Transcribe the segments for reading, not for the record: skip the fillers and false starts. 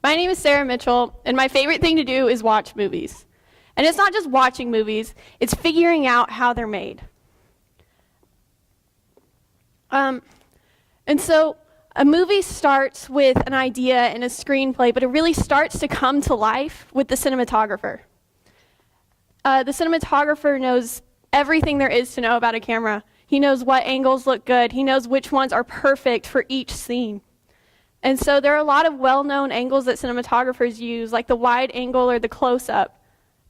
My name is Sarah Mitchell, and my favorite thing to do is watch movies. And it's not just watching movies, it's figuring out how they're made. And so a movie starts with an idea and a screenplay, but it really starts to come to life with the cinematographer. The cinematographer knows everything there is to know about a camera. He knows what angles look good. He knows which ones are perfect for each scene. And so there are a lot of well-known angles that cinematographers use, like the wide angle or the close-up.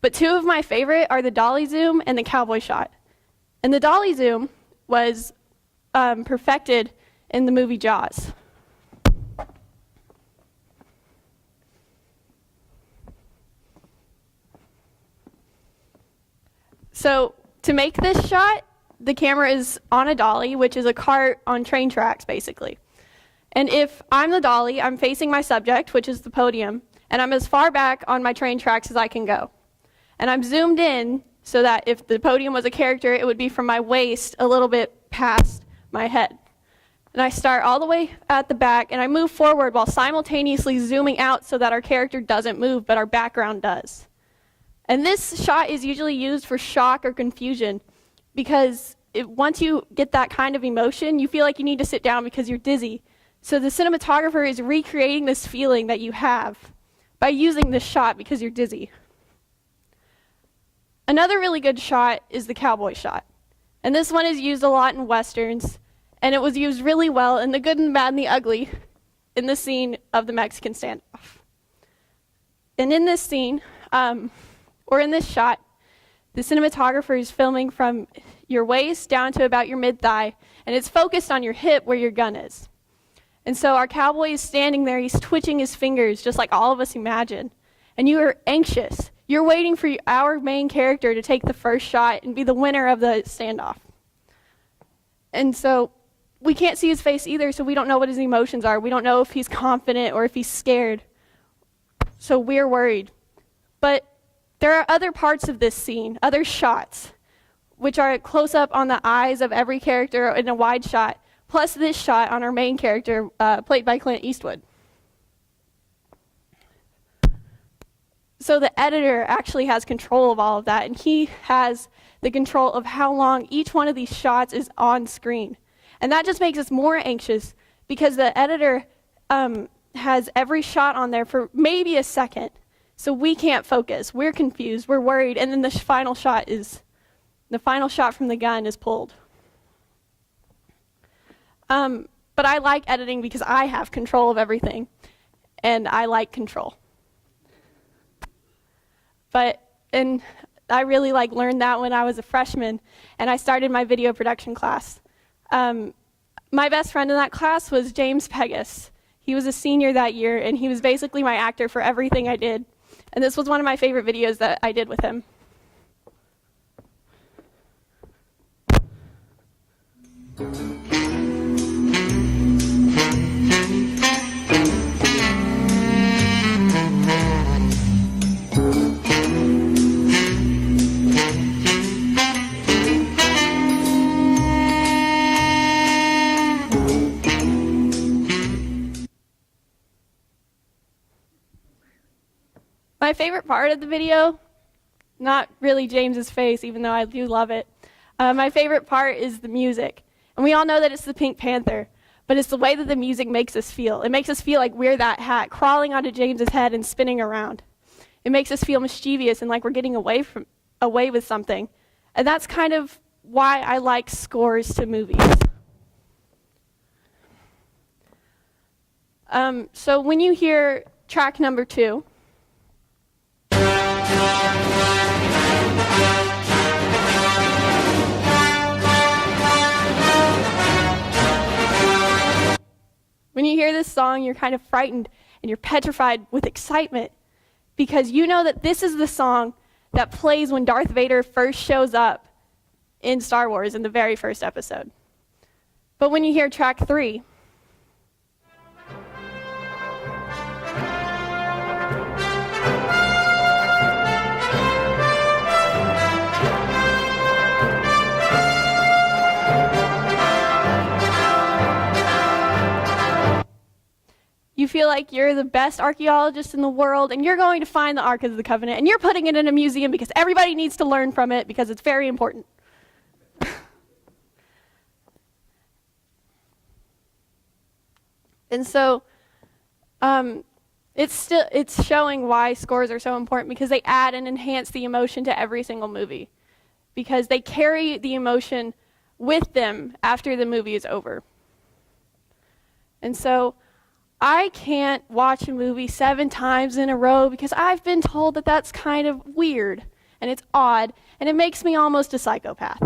But two of my favorite are the dolly zoom and the cowboy shot. And the dolly zoom was perfected in the movie Jaws. So to make this shot, the camera is on a dolly, which is a cart on train tracks, basically. And if I'm the dolly, I'm facing my subject, which is the podium, and I'm as far back on my train tracks as I can go. And I'm zoomed in so that if the podium was a character, it would be from my waist a little bit past my head. And I start all the way at the back, and I move forward while simultaneously zooming out so that our character doesn't move, but our background does. And this shot is usually used for shock or confusion, because once you get that kind of emotion, you feel like you need to sit down because you're dizzy. So the cinematographer is recreating this feeling that you have by using this shot because you're dizzy. Another really good shot is the cowboy shot. And this one is used a lot in Westerns, and it was used really well in The Good and the Bad and the Ugly in the scene of the Mexican standoff. And in this scene, or in this shot, the cinematographer is filming from your waist down to about your mid-thigh, and it's focused on your hip where your gun is. And so our cowboy is standing there, he's twitching his fingers, just like all of us imagine. And you are anxious. You're waiting for our main character to take the first shot and be the winner of the standoff. And so we can't see his face either, so we don't know what his emotions are. We don't know if he's confident or if he's scared. So we're worried. But there are other parts of this scene, other shots, which are close up on the eyes of every character in a wide shot, plus this shot on our main character, played by Clint Eastwood. So the editor actually has control of all of that, and he has the control of how long each one of these shots is on screen. And that just makes us more anxious because the editor has every shot on there for maybe a second. So we can't focus. We're confused. We're worried. And then the final shot from the gun is pulled. But I like editing because I have control of everything, and I like control. And I really learned that when I was a freshman, and I started my video production class. My best friend in that class was James Pegas. He was a senior that year, and he was basically my actor for everything I did. And this was one of my favorite videos that I did with him. My favorite part of the video, not really James's face, even though I do love it. My favorite part is the music. And we all know that it's the Pink Panther, but it's the way that the music makes us feel. It makes us feel like we're that hat crawling onto James's head and spinning around. It makes us feel mischievous and like we're getting away with something. And that's kind of why I like scores to movies. So when you hear track number 2, when you hear this song, you're kind of frightened and you're petrified with excitement because you know that this is the song that plays when Darth Vader first shows up in Star Wars in the very first episode. But when you hear track 3, you feel like you're the best archaeologist in the world, and you're going to find the Ark of the Covenant, and you're putting it in a museum because everybody needs to learn from it because it's very important. And so it's showing why scores are so important, because they add and enhance the emotion to every single movie, because they carry the emotion with them after the movie is over. And so I can't watch a movie 7 times in a row because I've been told that that's kind of weird and it's odd, and it makes me almost a psychopath.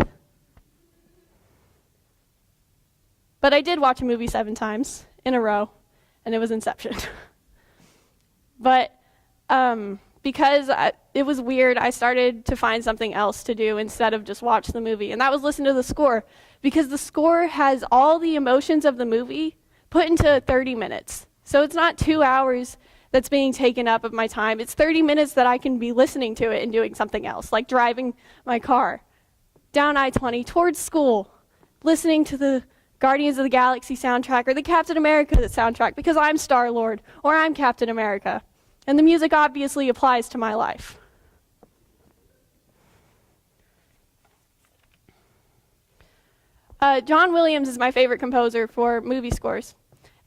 But I did watch a movie 7 times in a row, and it was Inception. But because it was weird, I started to find something else to do instead of just watch the movie, and that was listen to the score, because the score has all the emotions of the movie put into 30 minutes. So it's not 2 hours that's being taken up of my time. It's 30 minutes that I can be listening to it and doing something else, like driving my car down I-20 towards school, listening to the Guardians of the Galaxy soundtrack or the Captain America soundtrack because I'm Star-Lord or I'm Captain America. And the music obviously applies to my life. John Williams is my favorite composer for movie scores.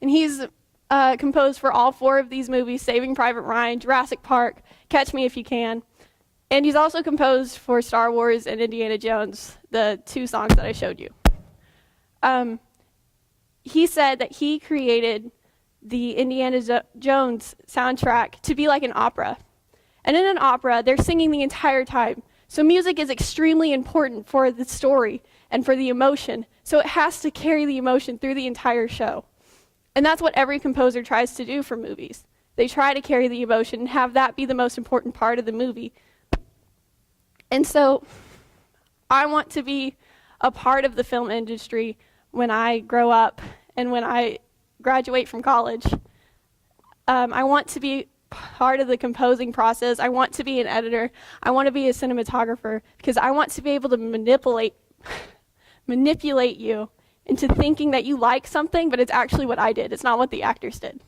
And he's composed for all 4 of these movies: Saving Private Ryan, Jurassic Park, Catch Me If You Can. And he's also composed for Star Wars and Indiana Jones, the 2 songs that I showed you. He said that he created the Indiana Jones soundtrack to be like an opera. And in an opera, they're singing the entire time. So music is extremely important for the story and for the emotion. So it has to carry the emotion through the entire show. And that's what every composer tries to do for movies. They try to carry the emotion and have that be the most important part of the movie. And so I want to be a part of the film industry when I grow up and when I graduate from college. I want to be part of the composing process. I want to be an editor. I want to be a cinematographer because I want to be able to manipulate you into thinking that you like something, but it's actually what I did. It's not what the actors did.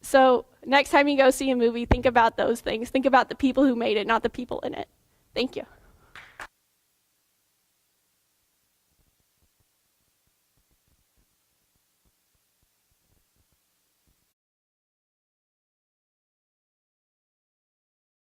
So next time you go see a movie, think about those things. Think about the people who made it, not the people in it. Thank you.